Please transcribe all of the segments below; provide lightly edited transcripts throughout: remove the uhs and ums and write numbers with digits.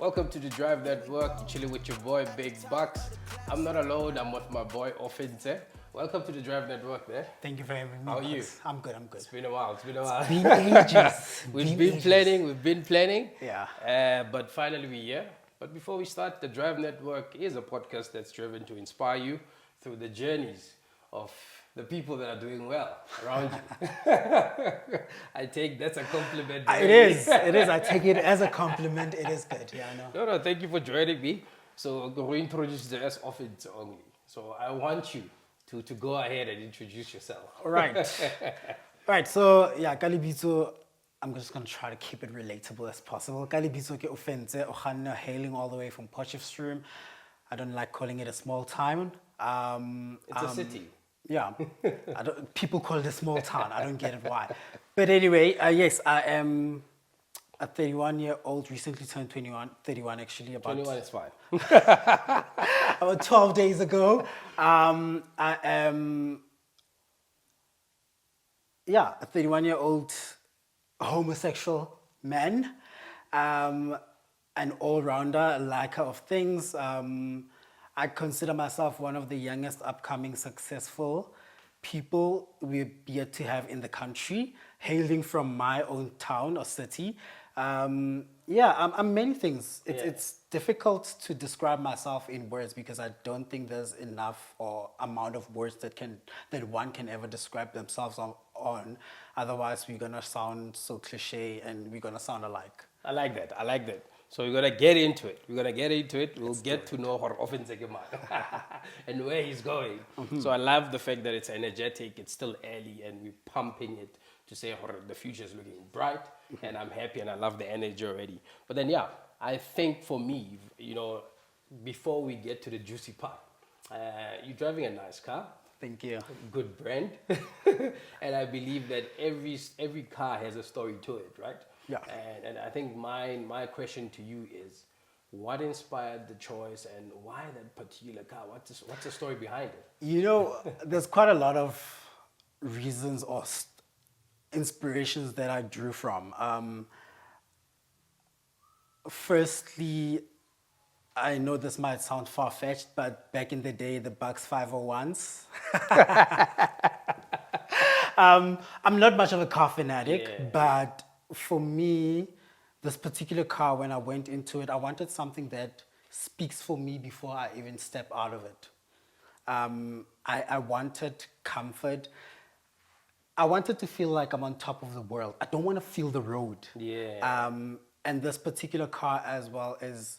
Welcome to the Drive Network. You're chilling with your boy Big Bucks. I'm not alone. I'm with my boy Ofentse. Welcome to the Drive Network, there. Thank you for having me. How are you? I'm good. It's been a while. It's been a while. Been ages. We've been planning. We've been planning. Yeah. But finally we're here. But before we start, the Drive Network is a podcast that's driven to inspire you through the journeys of the people that are doing well around you. I take that's a compliment. It is. It is. I take it as a compliment. It is good. Yeah, I know. No, thank you for joining me. So I'm going to introduce the as Ofentse Oganne. So I want you to go ahead and introduce yourself. All right. Right. So yeah, Kalibito, I'm just gonna try to keep it relatable as possible. Kalibito ke Ofentse Oganne, hailing all the way from Potchefstroom. I don't like calling it a small town. It's a city. Yeah, people call it a small town. I don't get it why. But anyway, yes, I am a 31-year-old, recently turned 21, 31 actually. About 21 is fine. about 12 days ago. I am, a 31-year-old homosexual man, an all-rounder, a liker of things. I consider myself one of the youngest upcoming successful people we're yet to have in the country, hailing from my own town or city. I'm many things. It's difficult to describe myself in words because I don't think there's enough or amount of words that one can ever describe themselves on. Otherwise, we're gonna sound so cliche and we're gonna sound alike. I like that. So we're gonna get into it. We'll get to know her Ofentse Oganne and where he's going. Mm-hmm. So I love the fact that it's energetic. It's still early, and we're pumping it to say the future is looking bright. Mm-hmm. And I'm happy, and I love the energy already. But then, I think for me, before we get to the juicy part, you're driving a nice car. Thank you. Good brand. And I believe that every car has a story to it, right? Yeah. And I think my question to you is, what inspired the choice and why that particular car? What's the story behind it? There's quite a lot of reasons or inspirations that I drew from. Firstly, I know this might sound far-fetched, but back in the day, the Bucks 501s. I'm not much of a car fanatic, but for me, this particular car, when I went into it, I wanted something that speaks for me before I even step out of it. I wanted comfort. I wanted to feel like I'm on top of the world. I don't want to feel the road. Yeah. And this particular car as well is,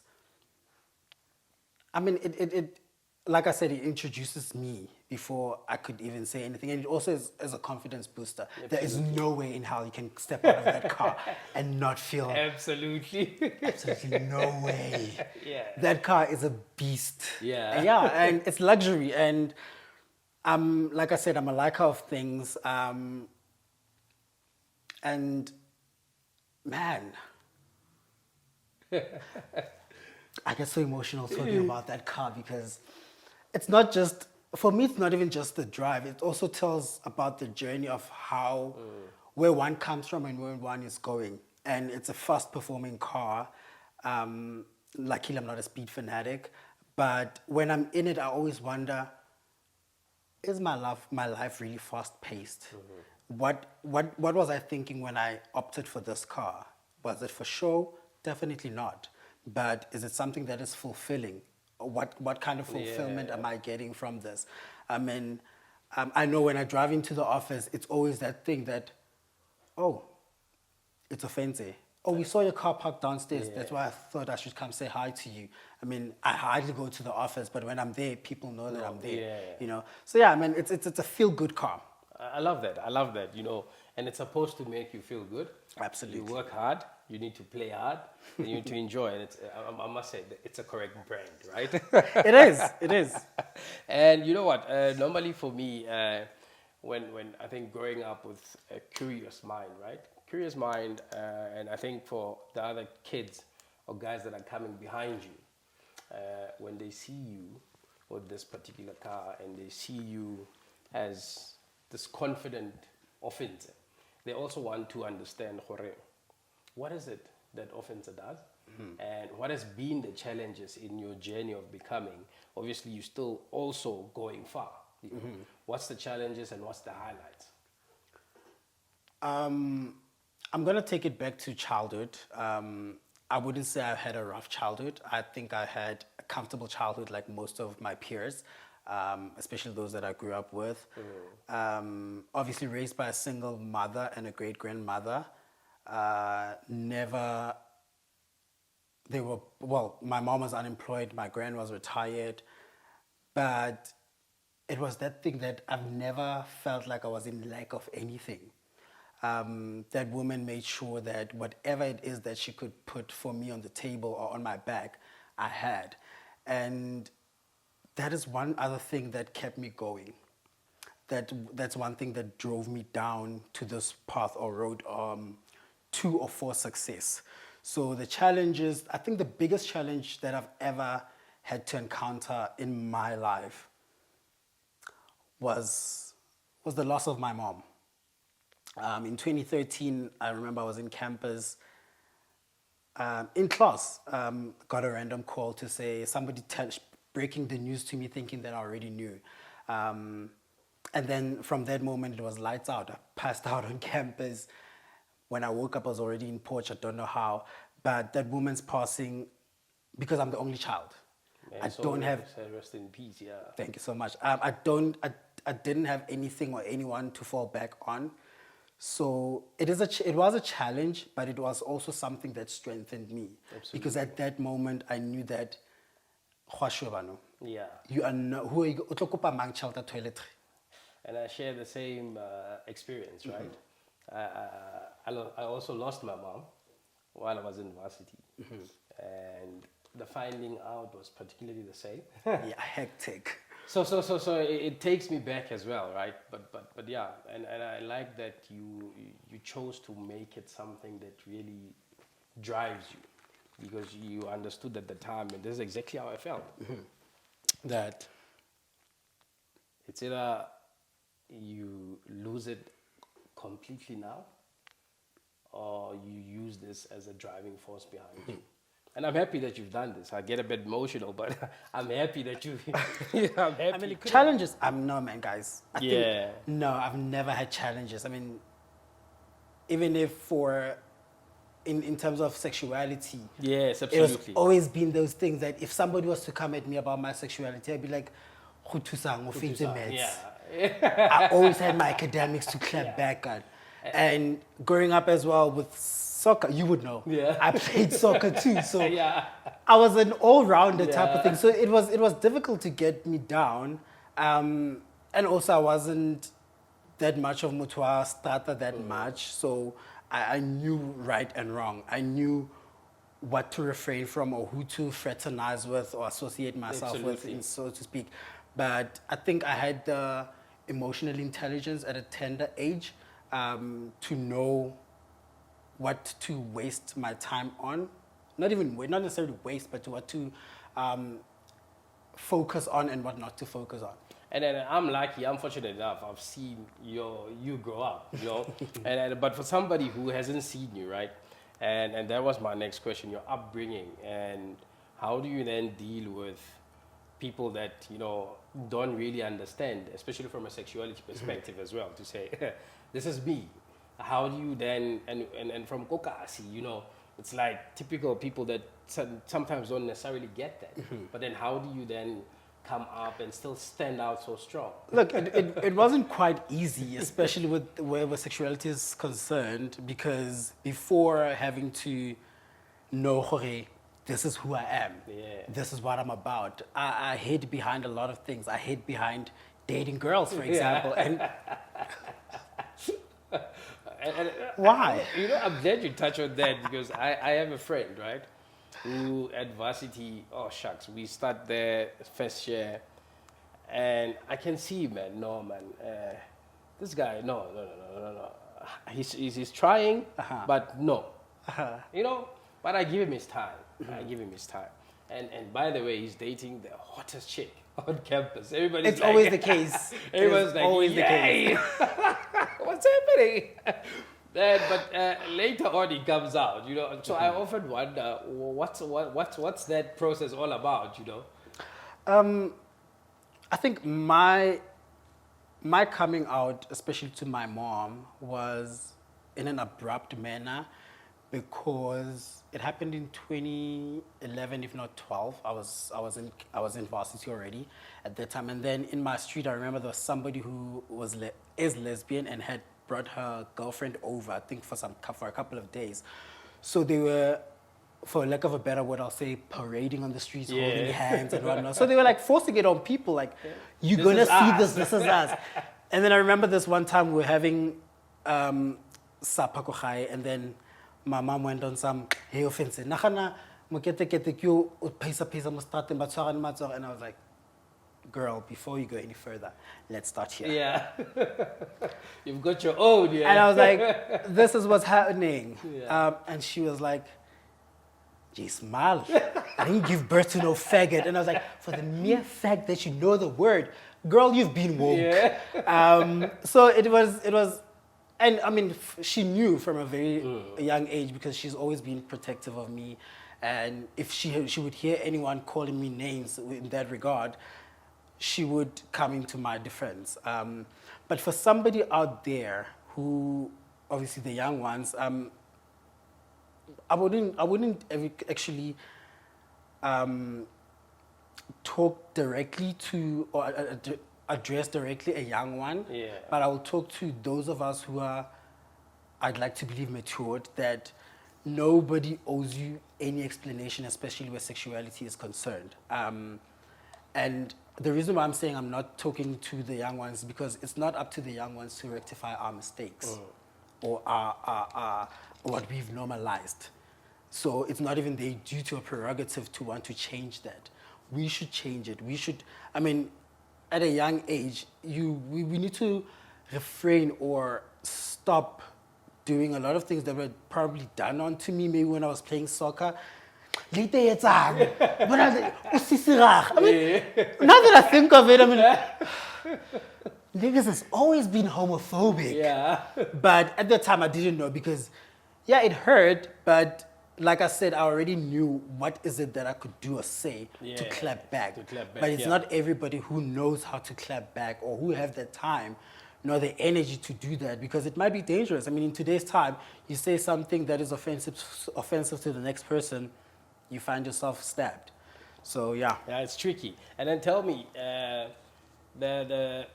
it like I said, it introduces me before I could even say anything. And it also is a confidence booster. Absolutely. There is no way in hell you can step out of that car and not feel... Absolutely no way. Yeah. That car is a beast. Yeah. Yeah, and it's luxury. And like I said, I'm a liker of things. And man... I get so emotional talking about that car because it's not just, for me, it's not even just the drive. It also tells about the journey of where one comes from and where one is going. And it's a fast performing car. Luckily, I'm not a speed fanatic. But when I'm in it, I always wonder, is my life really fast paced? Mm-hmm. What was I thinking when I opted for this car? Was it for show? Definitely not. But is it something that is fulfilling? What kind of fulfillment am I getting from this? I mean, I know when I drive into the office, it's always that thing that, oh, it's Ofentse. Oh, we saw your car parked downstairs. Yeah. That's why I thought I should come say hi to you. I mean, I hardly go to the office, but when I'm there, people know that I'm there. Yeah. So yeah, I mean, it's a feel-good car. I love that. And it's supposed to make you feel good. Absolutely. You work hard. You need to play hard. And you need to enjoy it. I must say, it's a correct brand, right? It is. And you know what? Normally for me, when I think growing up with a curious mind, right? Curious mind, and I think for the other kids or guys that are coming behind you, when they see you with this particular car and they see you as this confident Ofentse, they also want to understand what is it that Ofentse does, And what has been the challenges in your journey of becoming? Obviously, you're still also going far. What's the challenges and what's the highlights? I'm going to take it back to childhood. I wouldn't say I had a rough childhood. I think I had a comfortable childhood like most of my peers, especially those that I grew up with. Obviously raised by a single mother and a great-grandmother. My mom was unemployed, my grand was retired, but it was that thing that I've never felt like I was in lack of anything. That woman made sure that whatever it is that she could put for me on the table or on my back, I had. And that is one other thing that kept me going. That's one thing that drove me down to this path or road to or for success. So the challenges, I think the biggest challenge that I've ever had to encounter in my life was the loss of my mom. In 2013, I remember I was in campus, in class, got a random call to say somebody breaking the news to me thinking that I already knew. And then from that moment, it was lights out. I passed out on campus. When I woke up, I was already in Porch. I don't know how. But that woman's passing, because I'm the only child. And I don't have... Rest in peace, yeah. Thank you so much. I didn't have anything or anyone to fall back on. So it was a challenge, but it was also something that strengthened me. Absolutely. Because at that moment, I knew that, Yeah. you are not, who are you, o tlo kopa mang tjhelete toiletry. And I share the same experience, right? I also lost my mom while I was in varsity. And the finding out was particularly the same. Yeah, hectic. So it takes me back as well, right? But yeah, and I like that you chose to make it something that really drives you, because you understood at the time, and this is exactly how I felt, that it's either you lose it completely now, or you use this as a driving force behind you. And I'm happy that you've done this. I get a bit emotional, but I'm happy that you. I'm happy. I mean, challenges. No, man, guys. Yeah. No, I've never had challenges. I mean, even if in terms of sexuality. Yes, It has absolutely. always been those things that if somebody was to come at me about my sexuality, I'd be like, Ofentse Oganne. Yeah. I always had my academics to clap back on. And growing up as well with soccer, you would know. Yeah. I played soccer too, so Yeah. I was an all-rounder type of thing. So it was difficult to get me down, and also I wasn't that much of Mutua starter that much. So I knew right and wrong. I knew what to refrain from or who to fraternize with or associate myself Absolutely. with, so to speak. But I think I had the emotional intelligence at a tender age to know what to waste my time on. Not necessarily waste, but what to focus on and what not to focus on. And then I'm lucky, I'm fortunate enough, I've seen you grow up, you know. But for somebody who hasn't seen you, right? And that was my next question, your upbringing. And how do you then deal with people that, don't really understand, especially from a sexuality perspective as well, to say, this is me. How do you then, and from Kokasi, it's like typical people that sometimes don't necessarily get that. But then how do you then come up and still stand out so strong? Look, it wasn't quite easy, especially with where sexuality is concerned, because before having to know, Jorge, this is who I am, this is what I'm about, I hid behind a lot of things. I hid behind dating girls, for example. And why? I'm glad you touched on that, because I have a friend, right, who at varsity, we start there first year, and I can see, man, this guy, no. He's trying, but no. But I give him his time. And by the way, he's dating the hottest chick on campus. It's always the case. Everyone's like, always the case. What's happening? But later on it comes out, you know. So I often wonder, what's that process all about, you know? I think my coming out, especially to my mom, was in an abrupt manner because it happened in 2011, if not 12. I was in varsity already at that time, and then in my street, I remember there was somebody who is lesbian and had brought her girlfriend over, I think for a couple of days. So they were, for lack of a better word, I'll say parading on the streets, holding hands and whatnot. So they were like forcing it on people, like, you're This gonna is see us. this is us. And then I remember this one time we were having Sapakochai, and then my mom went on some, hey, Ofentse, nagana, mokete kete kyo, pesa mo start and I was like, girl, before you go any further, let's start here. Yeah. You've got your own, yeah. And I was like, this is what's happening. Yeah. And she was like, gee, smile. I didn't give birth to no faggot. And I was like, for the mere fact that you know the word, girl, you've been woke. Yeah. So it was, and I mean, she knew from a very young age because she's always been protective of me. And if she would hear anyone calling me names in that regard, she would come into my defense. But for somebody out there who, obviously the young ones, I wouldn't actually talk directly to or address directly a young one. Yeah. But I will talk to those of us who are, I'd like to believe, matured, that nobody owes you any explanation, especially where sexuality is concerned. And the reason why I'm saying I'm not talking to the young ones is because it's not up to the young ones to rectify our mistakes or our what we've normalized. So it's not even their duty or prerogative to want to change that. We should change it. We should, I mean, at a young age, we need to refrain or stop doing a lot of things that were probably done onto me maybe when I was playing soccer. I mean, now that I think of it, I mean, niggas has always been homophobic. Yeah. But at the time, I didn't know because, yeah, it hurt, but like I said, I already knew what is it that I could do or say to clap back. But it's not everybody who knows how to clap back or who have the time nor the energy to do that because it might be dangerous. I mean, in today's time, you say something that is offensive to the next person, you find yourself stabbed. So, yeah. Yeah, it's tricky. And then tell me, the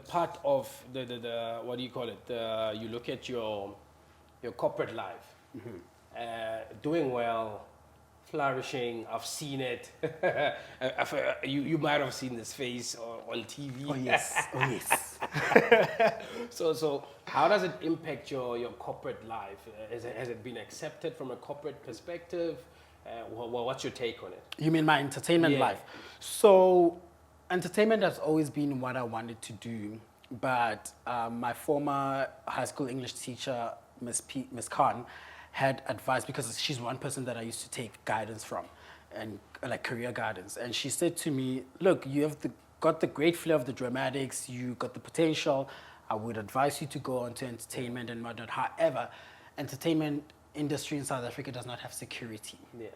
part of the what do you call it? You look at your corporate life, doing well, flourishing. I've seen it. You might have seen this face on TV. Oh, yes. Oh, yes. So how does it impact your corporate life? Has it been accepted from a corporate perspective? What's your take on it? You mean my entertainment life? So, entertainment has always been what I wanted to do, but my former high school English teacher, Miss Khan, had advised, because she's one person that I used to take guidance from, and like career guidance, and she said to me, look, you have got the great flair of the dramatics, you got the potential, I would advise you to go on to entertainment and whatnot. However, entertainment industry in South Africa does not have security. Yeah.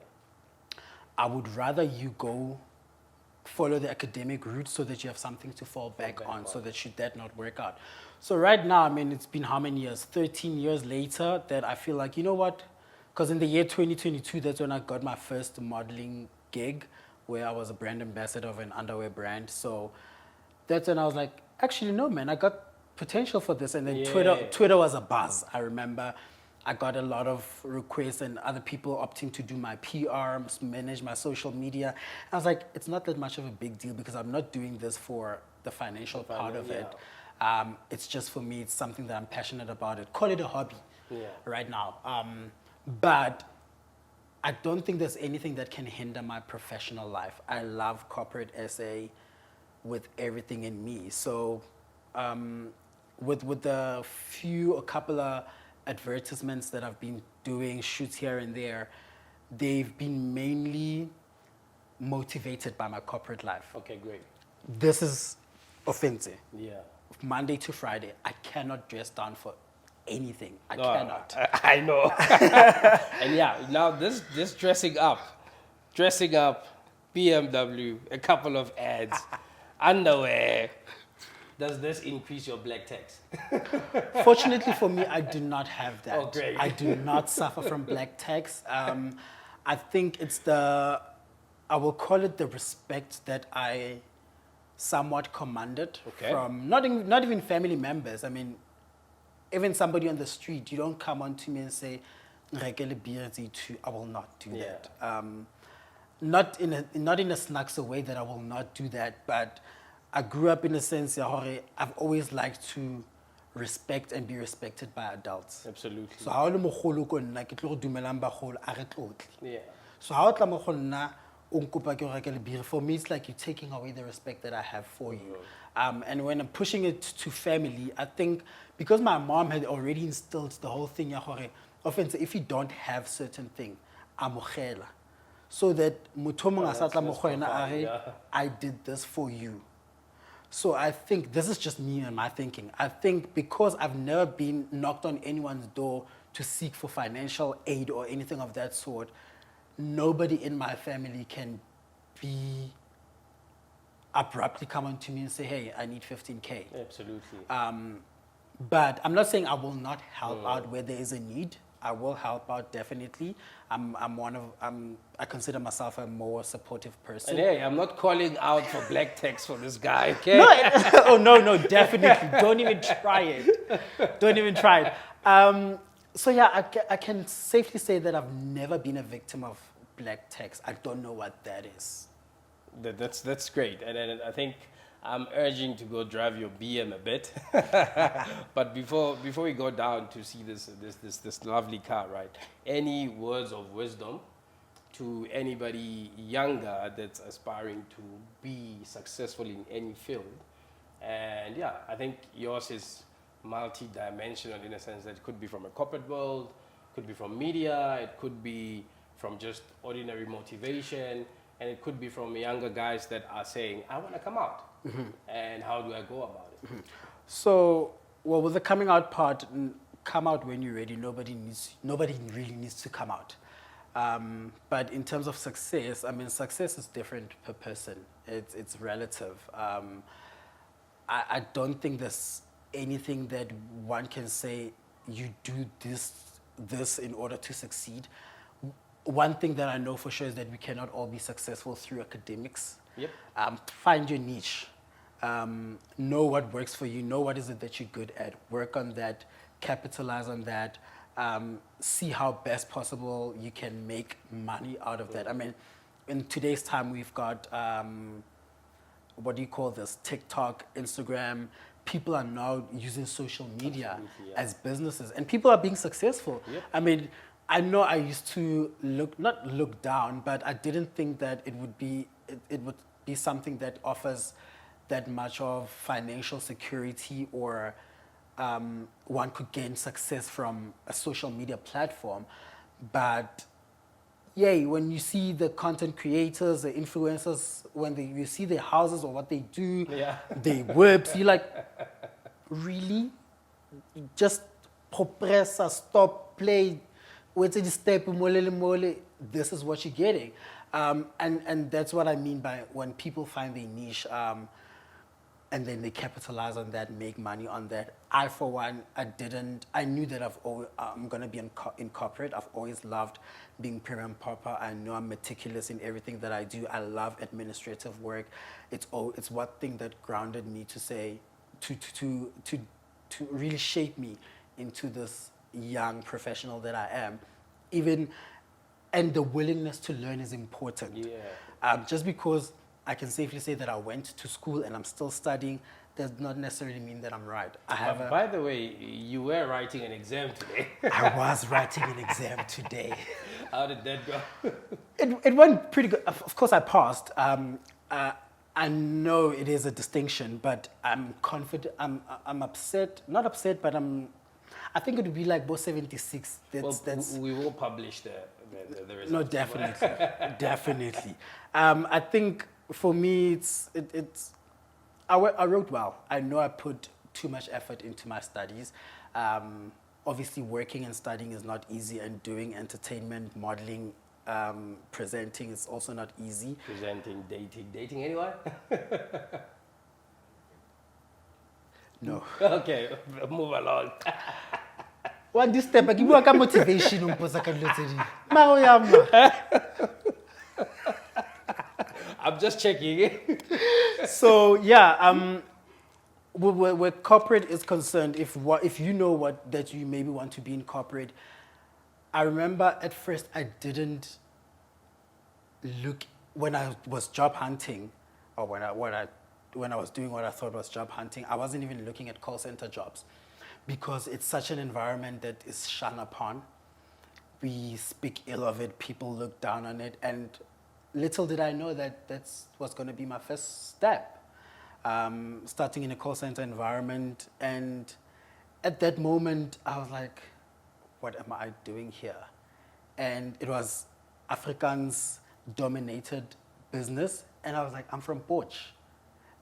I would rather you go follow the academic route so that you have something to fall back on, so that should that not work out. So right now, I mean, it's been how many years? 13 years later that I feel like, you know what? Because in the year 2022, that's when I got my first modeling gig where I was a brand ambassador of an underwear brand. So that's when I was like, actually, no, man, I got potential for this. And then Twitter was a buzz. I remember I got a lot of requests and other people opting to do my PR, manage my social media. I was like, it's not that much of a big deal because I'm not doing this for the financial part of it. It's just for me, it's something that I'm passionate about. Call it a hobby right now. But I don't think there's anything that can hinder my professional life. I love corporate SA with everything in me. So with a couple of advertisements that I've been doing, shoots here and there, they've been mainly motivated by my corporate life. Okay, great. This is Ofentse. Yeah. Monday to Friday, I cannot dress down for anything. I No, cannot. I know. And yeah, now this dressing up, BMW, a couple of ads, underwear. Does this increase your black tax? Fortunately for me, I do not have that. Oh, great. I do not suffer from black tax. I think it's I will call it the respect that I somewhat commanded Okay. from not even family members. I mean, even somebody on the street, you don't come on to me and say, "Rekele birdy too." I will not do Yeah. that. Not in a snacks way that I will not do that, but I grew up in a sense where I've always liked to respect and be respected by adults. Absolutely. So ha o le mogolo ko nna ke tlo go dumelang bagolo a re tlotle. Yeah. So how tla mo go nna o nkopa ke go rekele beer, for me it's like you're taking away the respect that I have for you. And when I'm pushing it to family, I think because my mom had already instilled the whole thing ya gore offense, if you don't have certain thing, amogela. So that motho mong a sa tla mo go wena a re, yeah. I did this for you. So I think this is just me and my thinking. I think because I've never been knocked on anyone's door to seek for financial aid or anything of that sort, nobody in my family can be abruptly come on to me and say, hey, I need 15K. Absolutely. But I'm not saying I will not help out where there is a need. I will help out definitely. I consider myself a more supportive person. And hey, I'm not calling out for black tax for this guy, okay? No, oh no, definitely. Don't even try it. Don't even try it. So yeah, I can safely say that I've never been a victim of black tax. I don't know what that is. That's great, and I think I'm urging to go drive your BM a bit. But before we go down to see this lovely car, right? Any words of wisdom to anybody younger that's aspiring to be successful in any field? And yeah, I think yours is multi-dimensional in a sense that it could be from a corporate world, could be from media, it could be from just ordinary motivation, and it could be from younger guys that are saying, I want to come out. And how do I go about it? So, well, with the coming out part, come out when you're ready. Nobody really needs to come out. But in terms of success, I mean, success is different per person. It's relative. I don't think there's anything that one can say you do this in order to succeed. One thing that I know for sure is that we cannot all be successful through academics. Yep. Find your niche. Know what works for you. Know what is it that you're good at. Work on that. Capitalize on that. See how best possible you can make money out of that. I mean, in today's time, we've got, what do you call this? TikTok, Instagram. People are now using social media as businesses, and people are being successful. Yep. I mean, I know I used to not look down, but I didn't think that it would be something that offers that much of financial security or one could gain success from a social media platform. But yay, when you see the content creators, the influencers, when you see their houses or what they do, their whips, you're like, really? Just press, stop, play, wait till you step, mole, this is what you're getting. And that's what I mean by when people find their niche, and then they capitalize on that, make money on that. I, for one, I knew that I'm going to be in corporate. I've always loved being prim and proper. I know I'm meticulous in everything that I do. I love administrative work. It's one thing that grounded me to say, to really shape me into this young professional that I am. And the willingness to learn is important. Yeah. Just because I can safely say that I went to school and I'm still studying does not necessarily mean that I'm right. By the way, you were writing an exam today. I was writing an exam today. How did that go? It went pretty good. Of course, I passed. I know it is a distinction, but I'm confident. I'm upset. Not upset, but I think it would be like both 76. We will publish the results. No, definitely, definitely. I think for me, I wrote well. I know I put too much effort into my studies. obviously working and studying is not easy, and doing entertainment, modeling, presenting is also not easy. Presenting, dating anyone? No. Okay, move along. One this step, I give you a motivation. I'm just checking. So yeah, where corporate is concerned, if you know that you maybe want to be in corporate, I remember at first I didn't look when I was job hunting, or when I was doing what I thought was job hunting. I wasn't even looking at call center jobs because it's such an environment that is shunned upon. We speak ill of it. People look down on it, and little did I know that that's what's going to be my first step. Starting in a call center environment, and at that moment I was like, what am I doing here? And it was Afrikaans dominated business, and I was like, I'm from Poch,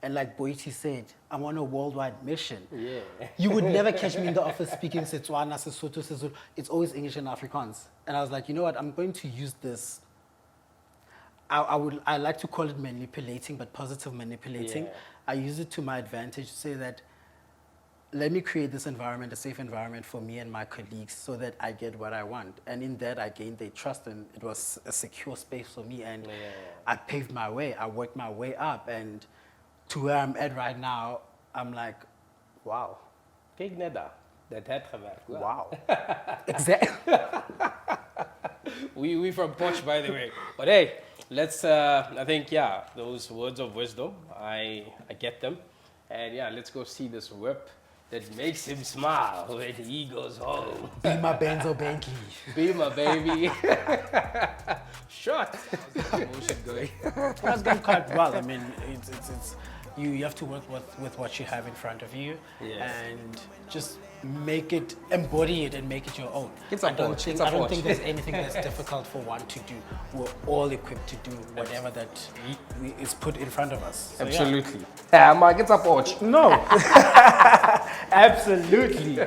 and like Boiti said, I'm on a worldwide mission. Yeah. You would never catch me in the office speaking Setswana, Sesotho, Sesotho. It's always English and Afrikaans, and I was like, you know what, I'm going to use this. I like to call it manipulating, but positive manipulating. Yeah. I use it to my advantage to say that, let me create this environment, a safe environment for me and my colleagues, so that I get what I want. And in that, I gained their trust, and it was a secure space for me. And I paved my way. I worked my way up, and to where I'm at right now, I'm like, wow. Kijk net daar. Dat heeft gewerkt. Wow. Exactly. We from Poch, by the way. But hey, let's, I think, yeah, those words of wisdom, I get them. And yeah, let's go see this whip that makes him smile when he goes home. Be my Benzo Banky. Be my baby. Shot. Motion going. That's gone quite well. I mean, it's you have to work with what you have in front of you, and just embody it and make it your own. I don't think there's anything that's difficult for one to do. We're all equipped to do whatever that is put in front of us. So, absolutely. Yeah, Mike, it's a porch. No. Absolutely.